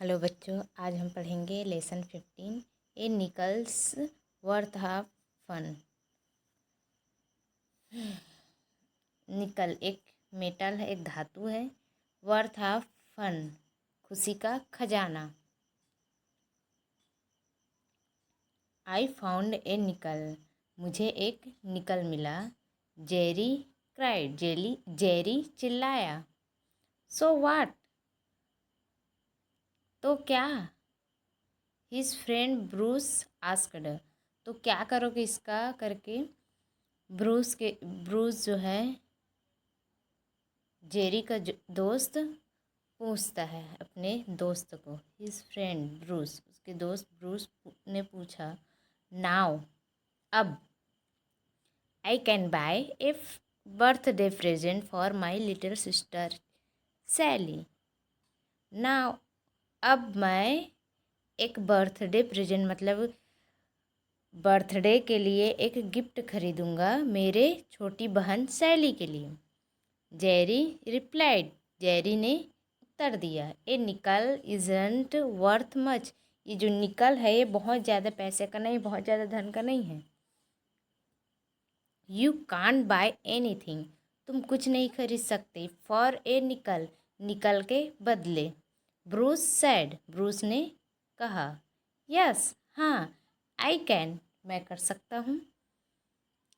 Hello बच्चों, आज हम पढ़ेंगे lesson 15 a nickel's worth of fun. Nickel एक मेटल है, एक धातु है। वर्थ ऑफ फन, खुशी का खजाना। आई फाउंड ए निकल, मुझे एक निकल मिला। जेरी क्राइड, जेरी चिल्लाया। सो व्हाट, तो क्या। हिज फ्रेंड ब्रूस आस्क्ड, तो क्या करोगे इसका करके ब्रूस जो है जेरी का दोस्त पूछता है अपने दोस्त को। हिज फ्रेंड ब्रूस, उसके दोस्त ब्रूस ने पूछा। नाउ, अब। I can buy a birthday present for my little sister Sally. Now, अब मैं एक बर्थडे प्रेजेंट मतलब बर्थडे के लिए एक गिफ्ट खरीदूंगा मेरे छोटी बहन सैली के लिए। जेरी रिप्लाइड, जेरी ने उत्तर दिया। ए निकल इजंट वर्थ मच, ये जो निकल है ये बहुत ज़्यादा पैसे का नहीं, बहुत ज़्यादा धन का नहीं है। You can't by any thing, तुम कुछ नहीं खरीद सकते। फॉर ए निकल, निकल के बदले। ब्रूस सैड, ब्रूस ने कहा। यस, हाँ। आई कैन, मैं कर सकता हूँ।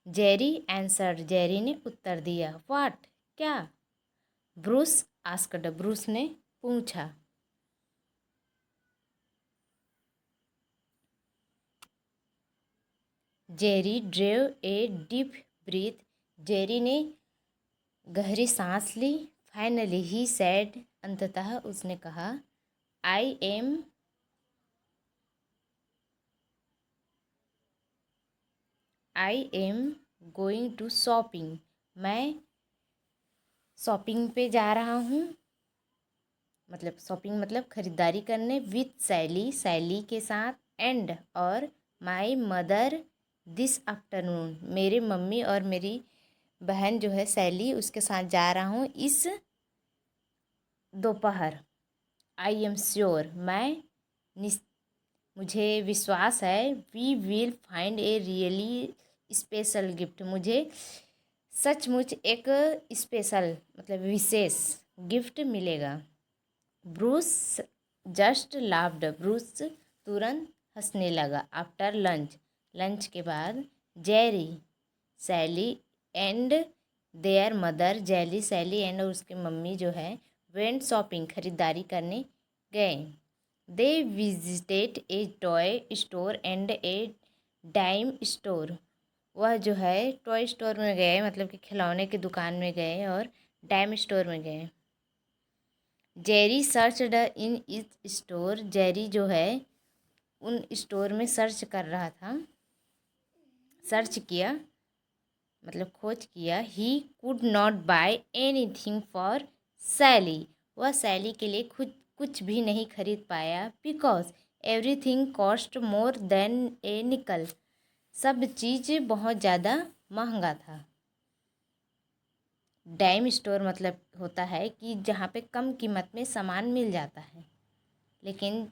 जेरी आंसर्ड, जेरी ने उत्तर दिया। व्हाट, क्या। ब्रूस आस्क्ड, ब्रूस ने पूछा। Jerry drew a deep breath, Jerry ने गहरी सांस ली। फाइनली ही सैड, अंततः उसने कहा। I am going to shopping, मैं शॉपिंग पे जा रहा हूँ। मतलब शॉपिंग मतलब खरीदारी करने। विथ सैली, सैली के साथ। एंड और माई मदर दिस आफ्टरनून, मेरे मम्मी और मेरी बहन जो है सैली, उसके साथ जा रहा हूँ इस दोपहर। आई एम श्योर, मुझे विश्वास है। We will find a really special gift, मुझे सचमुच एक स्पेशल मतलब विशेष गिफ्ट मिलेगा। ब्रूस जस्ट लाफ्ड, ब्रूस तुरंत हंसने लगा। आफ्टर लंच, लंच के बाद। Jerry, Sally and their mother, Jelly, Sally and उसकी मम्मी जो है वेंट शॉपिंग, खरीदारी करने गए। They visited a toy store and a dime store, वह जो है टॉय स्टोर में गए, मतलब कि खिलौने की दुकान में गए, और डाइम स्टोर में गए। Jerry searched in each store, Jerry जो है उन स्टोर में सर्च कर रहा था, सर्च किया मतलब खोज किया। He could not buy anything for Sally, वह सैली के लिए खुद कुछ भी नहीं खरीद पाया। Because everything cost more than a nickel, सब चीज़ बहुत ज़्यादा महंगा था। डाइम स्टोर मतलब होता है कि जहाँ पे कम कीमत में सामान मिल जाता है, लेकिन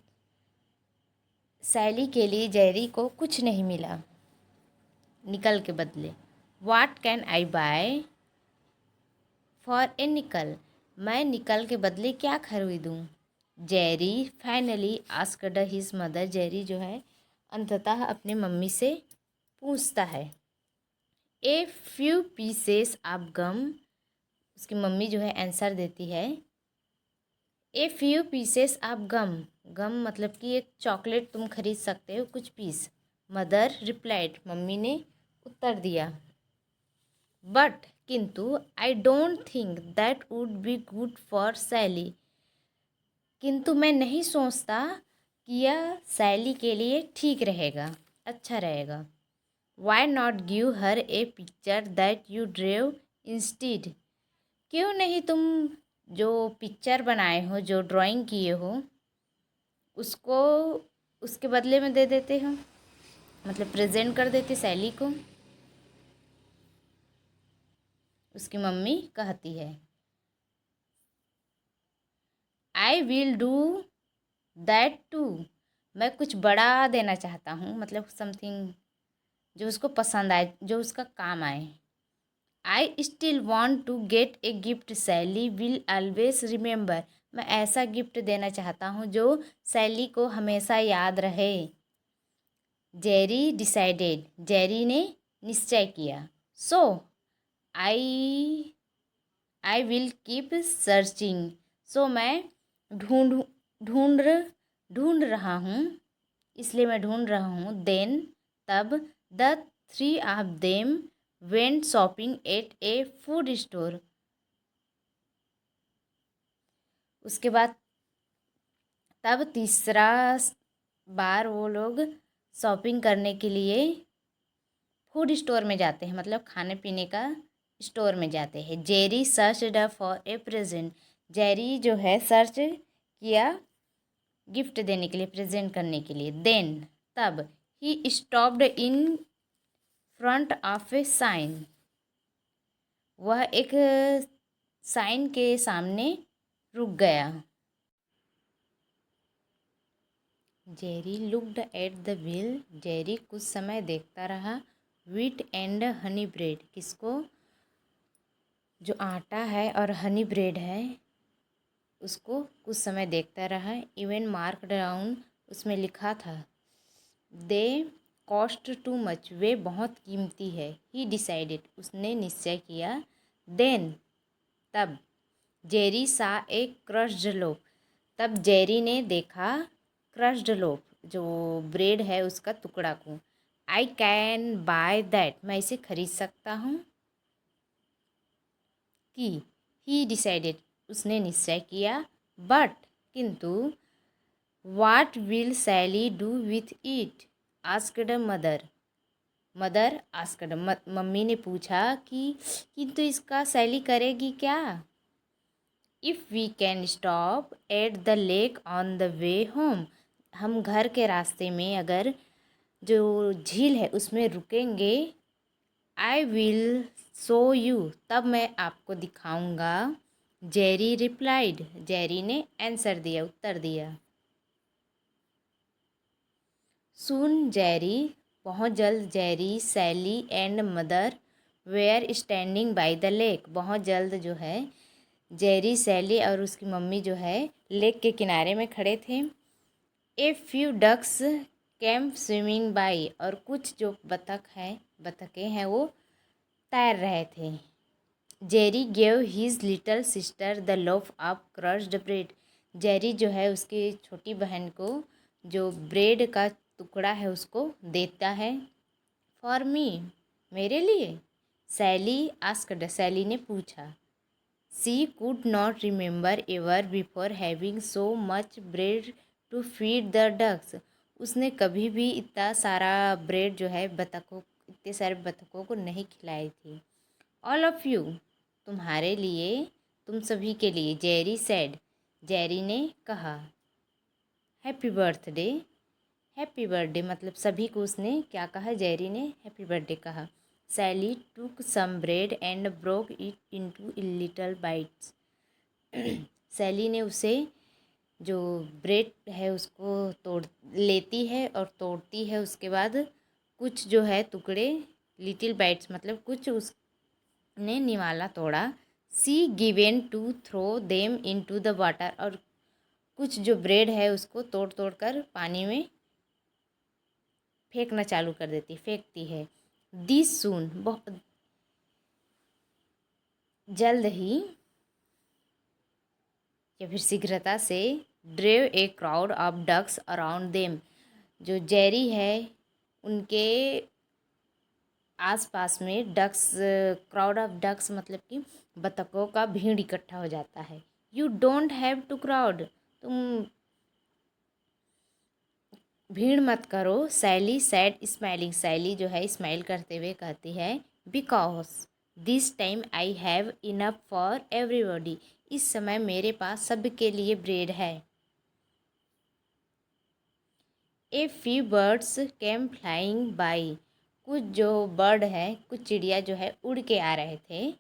सैली के लिए जेरी को कुछ नहीं मिला निकल के बदले। What can I buy for a nickel, मैं निकल के बदले क्या खरीदूँ। Jerry finally asked his mother, Jerry जो है अंततः अपनी मम्मी से पूछता है। A few pieces of gum, उसकी मम्मी जो है आंसर देती है। A few pieces of gum, gum मतलब कि एक चॉकलेट तुम खरीद सकते हो कुछ पीस। मदर रिप्लाइड, मम्मी ने उत्तर दिया। बट, किंतु। I don't think that would be good for Sally, किंतु मैं नहीं सोचता कि यह सैली के लिए ठीक रहेगा, अच्छा रहेगा। Why not give her a picture that you drew instead, क्यों नहीं तुम जो पिक्चर बनाए हो, जो ड्राइंग किए हो, उसको उसके बदले में दे देते हो, मतलब प्रेजेंट कर देते सैली को। उसकी मम्मी कहती है। I will do that too, मैं कुछ बड़ा देना चाहता हूँ, मतलब समथिंग जो उसको पसंद आए, जो उसका काम आए। I still want to get a gift Sally will always remember, मैं ऐसा गिफ्ट देना चाहता हूँ जो सैली को हमेशा याद रहे। जेरी डिसाइडेड, जेरी ने निश्चय किया। सो आई आई विल कीप सर्चिंग, सो मैं ढूंढ ढूंढ ढूंढ रहा हूँ, इसलिए मैं ढूंढ रहा हूँ। देन, तब, the three of them went shopping at a food store, उसके बाद तब तीसरा बार वो लोग शॉपिंग करने के लिए फूड स्टोर में जाते हैं, मतलब खाने पीने का स्टोर में जाते हैं। Jerry search for a present, Jerry जो है सर्च किया गिफ्ट देने के लिए, प्रेजेंट करने के लिए। देन, तब, he stopped in front of a sign, वह एक साइन के सामने रुक गया। Jerry looked at the wheel, Jerry कुछ समय देखता रहा। व्हीट एंड हनी ब्रेड, किसको? जो आटा है और हनी ब्रेड है उसको कुछ समय देखता रहा। इवन मार्क डाउन, उसमें लिखा था। दे कॉस्ट टू मच, वे बहुत कीमती है। ही डिसाइडेड, उसने निश्चय किया। देन, तब, जेरी सा ए क्रश्ड लोफ, तब जेरी ने देखा क्रश्ड लोफ, जो ब्रेड है उसका टुकड़ा को। आई कैन बाय दैट, मैं इसे खरीद सकता हूँ। कि ही डिसाइडेड, उसने निश्चय किया। बट, किंतु, what will Sally do with it, asked mother, mother asked, mummy ने पूछा कि किंतु इसका सैली करेगी क्या? If we can stop at the lake on the way home, हम घर के रास्ते में अगर जो झील है उसमें रुकेंगे। आई विल शो यू, तब मैं आपको दिखाऊंगा। जेरी रिप्लाइड, जेरी ने आंसर दिया, उत्तर दिया। सून जेरी, बहुत जल्द Jerry, Sally and mother were standing by the lake, बहुत जल्द जो है जेरी, सैली और उसकी मम्मी जो है लेक के किनारे में खड़े थे। A few ducks came swimming by, और कुछ जो बतखें हैं वो तैर रहे थे। Jerry gave his little sister the loaf of crushed bread, Jerry जो है उसकी छोटी बहन को जो ब्रेड का टुकड़ा है उसको देता है। फॉर मी, मेरे लिए? सैली आस्क्ड, सैली ने पूछा। She could not remember ever before having so much bread to feed the ducks, उसने कभी भी इतना सारा ब्रेड जो है इतने सारे बतखों को नहीं खिलाई थी। ऑल ऑफ यू, तुम्हारे लिए, तुम सभी के लिए। जेरी सेड, जेरी ने कहा। हैप्पी बर्थडे, हैप्पी बर्थडे मतलब सभी को उसने क्या कहा? जेरी ने हैप्पी बर्थडे कहा। Sally took some bread and broke it into little bites, Sally ने उसे जो ब्रेड है उसको तोड़ लेती है और तोड़ती है, उसके बाद कुछ जो है टुकड़े, लिटिल बाइट्स मतलब कुछ उसने निवाला तोड़ा। She given to throw them into the water, और कुछ जो ब्रेड है उसको तोड़ तोड़ कर पानी में फेंकना चालू कर देती, फेंकती है। दिस सून, बहुत जल्द ही या फिर शीघ्रता से। Drew a crowd of ducks around them, जो जेरी है उनके आसपास में डक्स, क्राउड ऑफ डक्स मतलब कि बतखों का भीड़ इकट्ठा हो जाता है। You don't have to crowd, तुम भीड़ मत करो। सैली सैड स्माइलिंग, सैली जो है स्माइल करते हुए कहती है। Because this time I have enough for everybody, इस समय मेरे पास सबके लिए ब्रेड है। A few birds came flying by, कुछ जो बर्ड है, कुछ चिड़िया जो है उड़ के आ रहे थे।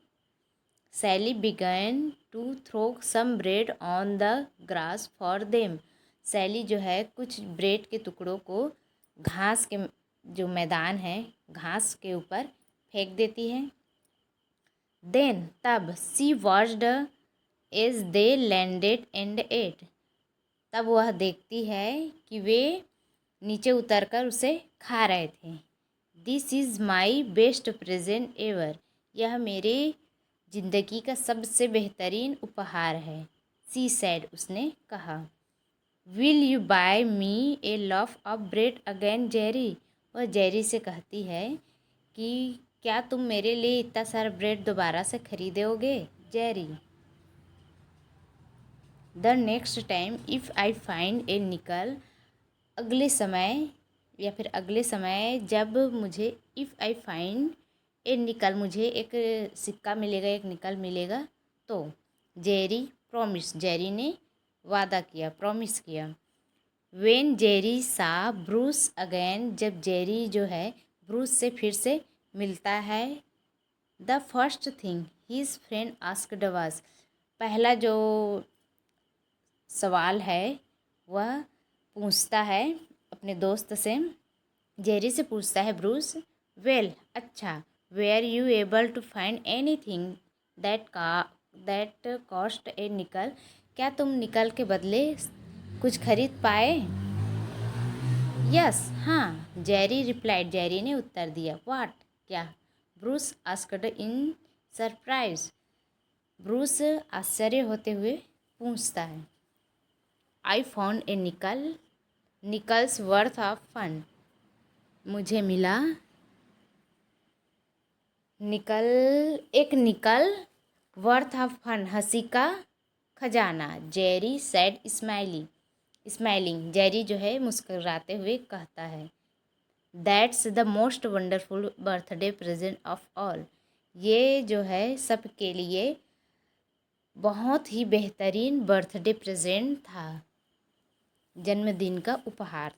Sally began to throw some bread on the grass for them, Sally जो है कुछ ब्रेड के टुकड़ों को घास के जो मैदान है घास के ऊपर फेंक देती है। देन तब she watched as they landed and ate, तब वह देखती है कि वे नीचे उतरकर उसे खा रहे थे। This is my best present ever, यह मेरे ज़िंदगी का सबसे बेहतरीन उपहार है। सी सैड, उसने कहा। Will you buy me a loaf of bread again Jerry, वह जेरी से कहती है कि क्या तुम मेरे लिए इतना सारा ब्रेड दोबारा से खरीदोगे Jerry. The next time if I find a nickel, अगले समय या फिर अगले समय जब मुझे इफ़ आई फाइंड ए निकल, मुझे एक सिक्का मिलेगा, एक निकल मिलेगा तो जेरी प्रॉमिस, जेरी ने वादा किया, प्रॉमिस किया। वेन जेरी सा ब्रूस अगेन, जब जेरी जो है ब्रूस से फिर से मिलता है। The first thing his friend asked was, पहला जो सवाल है वह पूछता है अपने दोस्त से, जेरी से पूछता है ब्रूस, वेल अच्छा, were you able to find anything that cost a nickel, क्या तुम निकल के बदले कुछ खरीद पाए। यस, हाँ, जेरी रिप्लाइड, जेरी ने उत्तर दिया। व्हाट, क्या, Bruce asked in surprise, Bruce आश्चर्य होते हुए पूछता है। आई फाउंड ए निकल, निकल्स वर्थ ऑफ फन, मुझे मिला निकल, एक निकल वर्थ ऑफ फन, हंसी का खजाना। जेरी सैड स्माइलिंग, जेरी जो है मुस्कुराते हुए कहता है। That's the most wonderful birthday present of all, ये जो है सबके लिए बहुत ही बेहतरीन बर्थडे प्रेजेंट था, जन्मदिन का उपहार